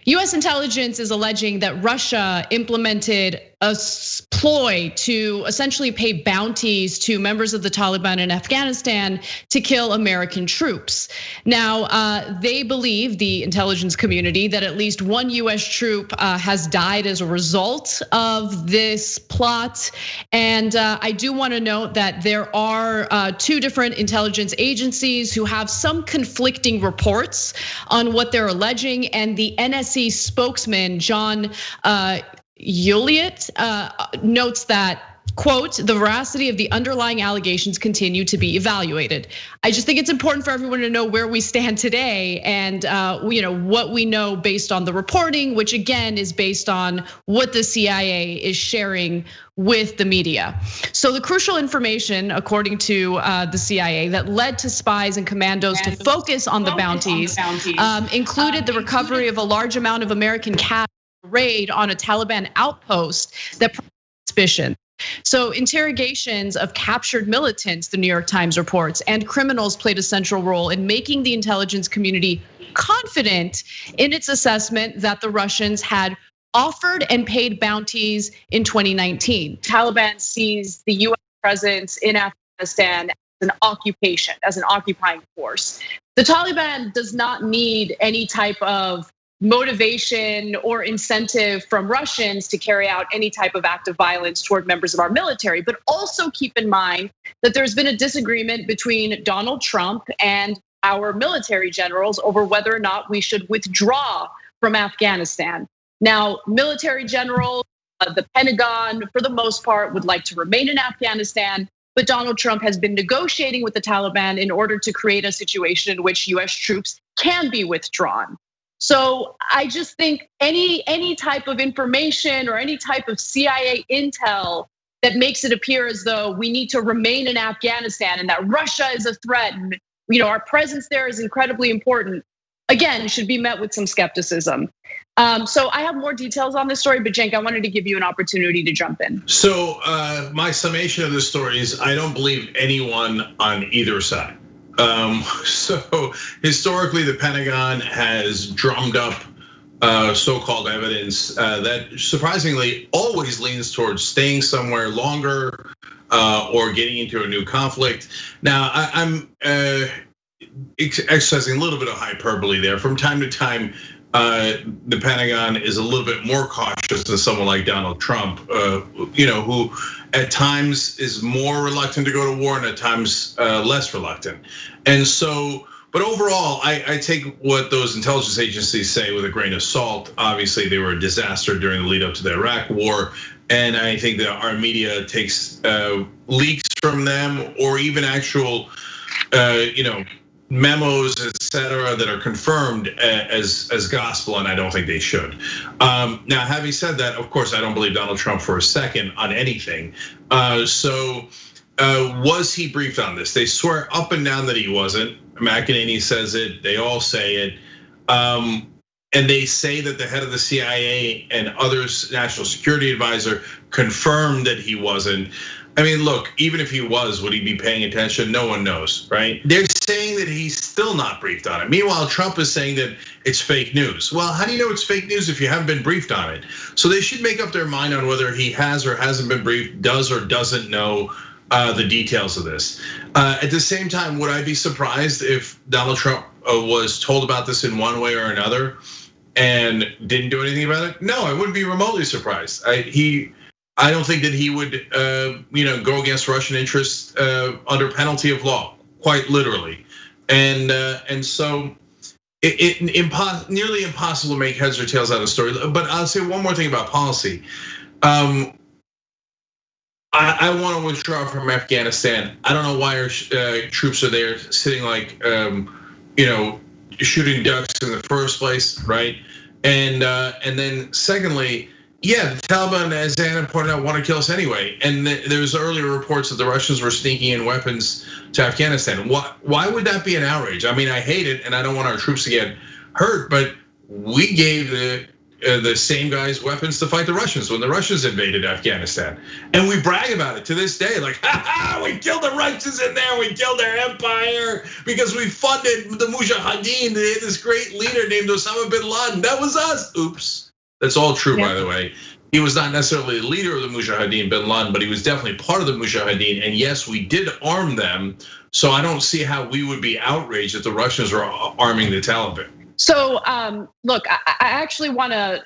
US intelligence is alleging that Russia implemented a ploy to essentially pay bounties to members of the Taliban in Afghanistan to kill American troops. Now, they believe, the intelligence community, that at least one US troop has died as a result of this plot. And I do want to note that there are two different intelligence agencies who have some conflicting reports on what they're alleging. And the NSC spokesman, John Uliet, notes that, quote, the veracity of the underlying allegations continue to be evaluated. I just think it's important for everyone to know where we stand today and what we know based on the reporting, which again is based on what the CIA is sharing with the media. So the crucial information, according to the CIA, that led to spies and commandos to focus on the bounties included the recovery of a large amount of American cash raid on a Taliban outpost that suspicion. So interrogations of captured militants, the New York Times reports, and criminals played a central role in making the intelligence community confident in its assessment that the Russians had offered and paid bounties in 2019. Taliban sees the US presence in Afghanistan as an occupation, as an occupying force. The Taliban does not need any type of motivation or incentive from Russians to carry out any type of act of violence toward members of our military. But also keep in mind that there's been a disagreement between Donald Trump and our military generals over whether or not we should withdraw from Afghanistan. Now, military generals, the Pentagon, for the most part, would like to remain in Afghanistan. But Donald Trump has been negotiating with the Taliban in order to create a situation in which US troops can be withdrawn. So I just think any type of information or any type of CIA intel that makes it appear as though we need to remain in Afghanistan and that Russia is a threat and our presence there is incredibly important, again, should be met with some skepticism. So I have more details on this story, but Cenk, I wanted to give you an opportunity to jump in. So my summation of the story is I don't believe anyone on either side. So historically, the Pentagon has drummed up so-called evidence that surprisingly always leans towards staying somewhere longer or getting into a new conflict. Now, I'm exercising a little bit of hyperbole there. From time to time, the Pentagon is a little bit more cautious than someone like Donald Trump, who at times is more reluctant to go to war and at times less reluctant. And so, but overall, I take what those intelligence agencies say with a grain of salt. Obviously, they were a disaster during the lead up to the Iraq war. And I think that our media takes leaks from them or even actual, memos, etc., that are confirmed as gospel, and I don't think they should. Now, having said that, of course, I don't believe Donald Trump for a second on anything. So was he briefed on this? They swear up and down that he wasn't. McEnany says it, they all say it. And they say that the head of the CIA and others, national security advisor, confirmed that he wasn't. I mean, look, even if he was, would he be paying attention? No one knows, right? They're saying that he's still not briefed on it. Meanwhile, Trump is saying that it's fake news. Well, how do you know it's fake news if you haven't been briefed on it? So they should make up their mind on whether he has or hasn't been briefed, does or doesn't know the details of this. At the same time, would I be surprised if Donald Trump was told about this in one way or another and didn't do anything about it? No, I wouldn't be remotely surprised. I don't think that he would, go against Russian interests under penalty of law, quite literally, and so it's nearly impossible to make heads or tails out of the story. But I'll say one more thing about policy. I want to withdraw from Afghanistan. I don't know why our troops are there, sitting like, shooting ducks in the first place, right? And then secondly. Yeah, the Taliban, as Anna pointed out, want to kill us anyway. And there's earlier reports that the Russians were sneaking in weapons to Afghanistan. Why would that be an outrage? I mean, I hate it and I don't want our troops to get hurt, but we gave the the same guy's weapons to fight the Russians when the Russians invaded Afghanistan. And we brag about it to this day, like, we killed the Russians in there, we killed their empire because we funded the Mujahideen. They had this great leader named Osama bin Laden. That was us. Oops. That's all true, by the way. He was not necessarily the leader of the Mujahideen, bin Laden, but he was definitely part of the Mujahideen. And yes, we did arm them. So I don't see how we would be outraged if the Russians were arming the Taliban. So look, I actually want to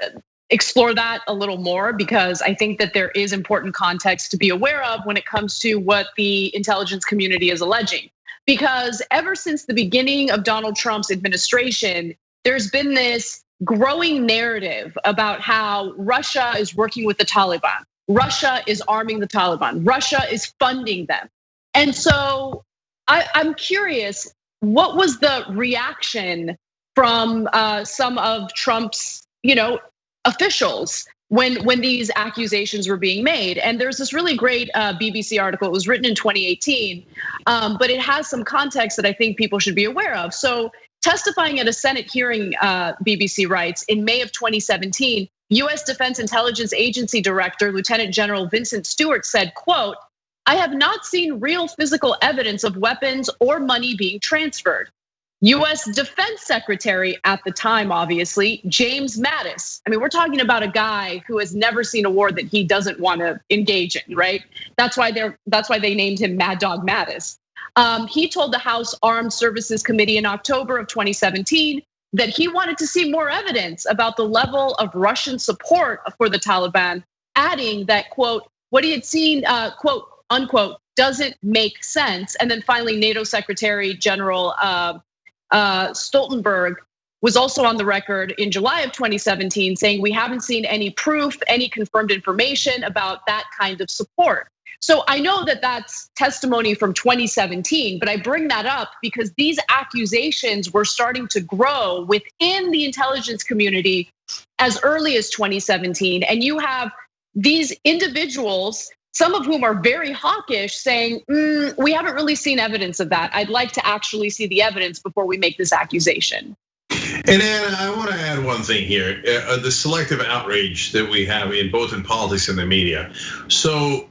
explore that a little more because I think that there is important context to be aware of when it comes to what the intelligence community is alleging. Because ever since the beginning of Donald Trump's administration, there's been this growing narrative about how Russia is working with the Taliban. Russia is arming the Taliban. Russia is funding them. And so I'm curious, what was the reaction from some of Trump's, officials when these accusations were being made? And there's this really great BBC article. It was written in 2018, but it has some context that I think people should be aware of. So testifying at a Senate hearing, BBC writes, in May of 2017, US Defense Intelligence Agency Director, Lieutenant General Vincent Stewart said, quote, "I have not seen real physical evidence of weapons or money being transferred." US Defense Secretary at the time, obviously, James Mattis. I mean, we're talking about a guy who has never seen a war that he doesn't want to engage in, right? That's why they named him Mad Dog Mattis. He told the House Armed Services Committee in October of 2017 that he wanted to see more evidence about the level of Russian support for the Taliban, adding that, quote, what he had seen, quote, unquote, doesn't make sense. And then finally, NATO Secretary General Stoltenberg was also on the record in July of 2017 saying we haven't seen any proof, any confirmed information about that kind of support. So I know that that's testimony from 2017, but I bring that up because these accusations were starting to grow within the intelligence community as early as 2017. And you have these individuals, some of whom are very hawkish, saying, we haven't really seen evidence of that. I'd like to actually see the evidence before we make this accusation. And Anna, I want to add one thing here, the selective outrage that we have in both in politics and the media. So,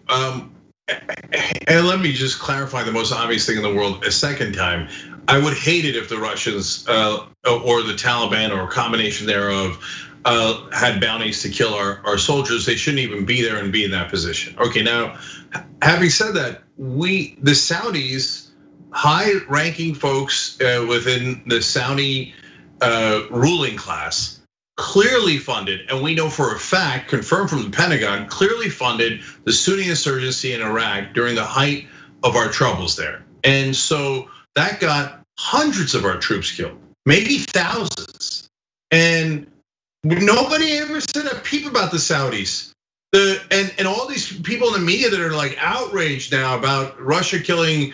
and let me just clarify the most obvious thing in the world a second time. I would hate it if the Russians or the Taliban or a combination thereof had bounties to kill our soldiers. They shouldn't even be there and be in that position. Okay, now, having said that, the Saudis, high-ranking folks within the Saudi ruling class clearly funded, and we know for a fact, confirmed from the Pentagon, clearly funded the Sunni insurgency in Iraq during the height of our troubles there. And so that got hundreds of our troops killed, maybe thousands. And nobody ever said a peep about the Saudis. And all these people in the media that are like outraged now about Russia killing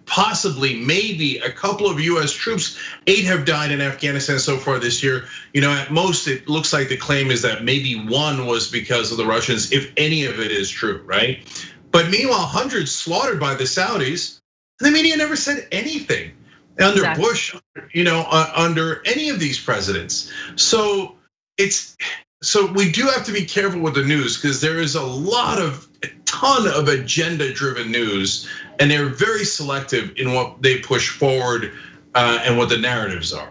possibly, maybe a couple of US troops. 8 have died in Afghanistan so far this year. At most it looks like the claim is that maybe 1 was because of the Russians, if any of it is true, right? But meanwhile, hundreds slaughtered by the Saudis, and the media never said anything under Bush, under any of these presidents. So we do have to be careful with the news because there is a ton of agenda-driven news, and they're very selective in what they push forward and what the narratives are.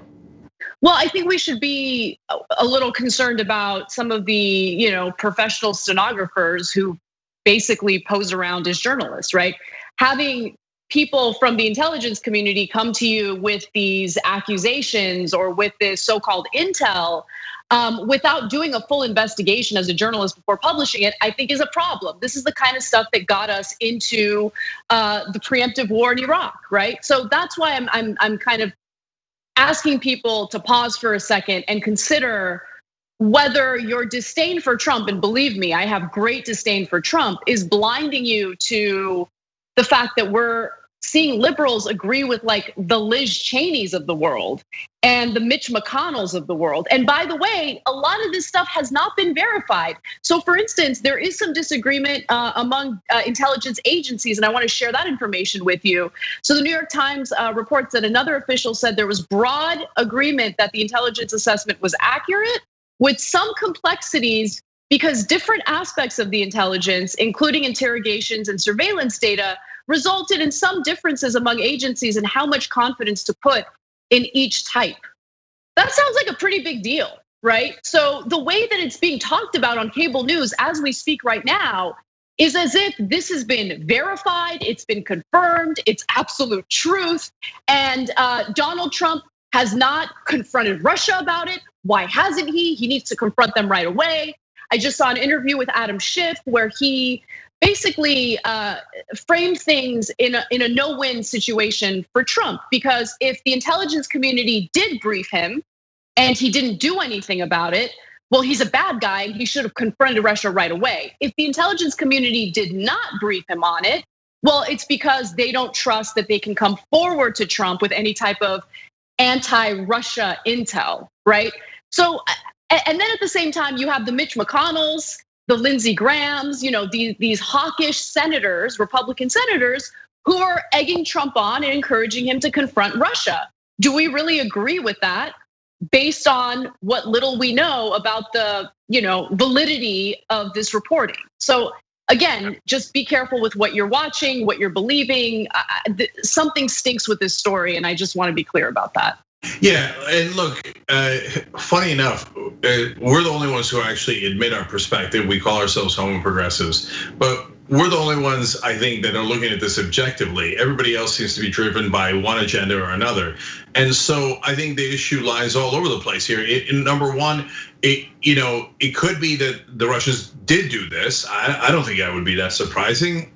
Well, I think we should be a little concerned about some of the, professional stenographers who basically pose around as journalists, right? Having people from the intelligence community come to you with these accusations or with this so-called intel without doing a full investigation as a journalist before publishing it, I think is a problem. This is the kind of stuff that got us into the preemptive war in Iraq, right? So that's why I'm kind of asking people to pause for a second and consider whether your disdain for Trump, and believe me, I have great disdain for Trump, is blinding you to the fact that we're seeing liberals agree with like the Liz Cheneys of the world and the Mitch McConnells of the world. And by the way, a lot of this stuff has not been verified. So for instance, there is some disagreement among intelligence agencies, and I want to share that information with you. So the New York Times reports that another official said there was broad agreement that the intelligence assessment was accurate, with some complexities because different aspects of the intelligence, including interrogations and surveillance data, resulted in some differences among agencies and how much confidence to put in each type. That sounds like a pretty big deal, right? So the way that it's being talked about on cable news as we speak right now is as if this has been verified, it's been confirmed, it's absolute truth. And Donald Trump has not confronted Russia about it. Why hasn't he? He needs to confront them right away. I just saw an interview with Adam Schiff where he basically framed things in a no-win situation for Trump, because if the intelligence community did brief him and he didn't do anything about it, well, he's a bad guy and he should have confronted Russia right away. If the intelligence community did not brief him on it, well, it's because they don't trust that they can come forward to Trump with any type of anti-Russia intel, right? So, and then at the same time, you have the Mitch McConnells, the Lindsey Grahams, these hawkish senators, Republican senators, who are egging Trump on and encouraging him to confront Russia. Do we really agree with that based on what little we know about the validity of this reporting? So again, just be careful with what you're watching, what you're believing. Something stinks with this story, and I just want to be clear about that. Yeah, and look, funny enough, we're the only ones who actually admit our perspective. We call ourselves homo progressives, but we're the only ones, I think, that are looking at this objectively. Everybody else seems to be driven by one agenda or another. And so I think the issue lies all over the place here. Number one, it could be that the Russians did do this. I don't think that would be that surprising.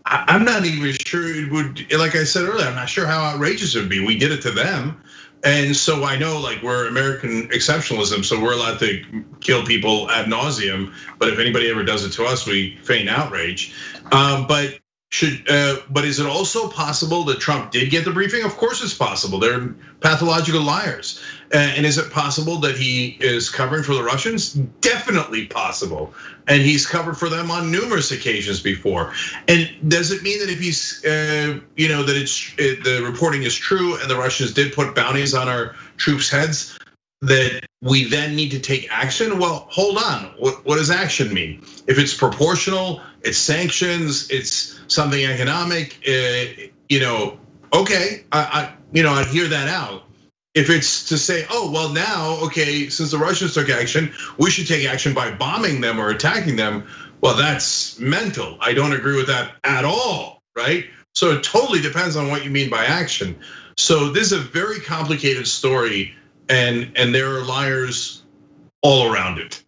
I'm not even sure it would, like I said earlier, I'm not sure how outrageous it would be. We did it to them. And so I know, like, we're American exceptionalism, so we're allowed to kill people ad nauseum. But if anybody ever does it to us, we feign outrage. But is it also possible that Trump did get the briefing? Of course it's possible. They're pathological liars. And is it possible that he is covering for the Russians? Definitely possible. And he's covered for them on numerous occasions before. And does it mean that if he's, that the reporting is true and the Russians did put bounties on our troops' heads, that we then need to take action? Well, hold on. What does action mean? If it's proportional, it's sanctions, it's something economic. Okay, I'd hear that out. If it's to say, oh, well now, okay, since the Russians took action, we should take action by bombing them or attacking them. Well, that's mental. I don't agree with that at all, right? So it totally depends on what you mean by action. So this is a very complicated story, and there are liars all around it.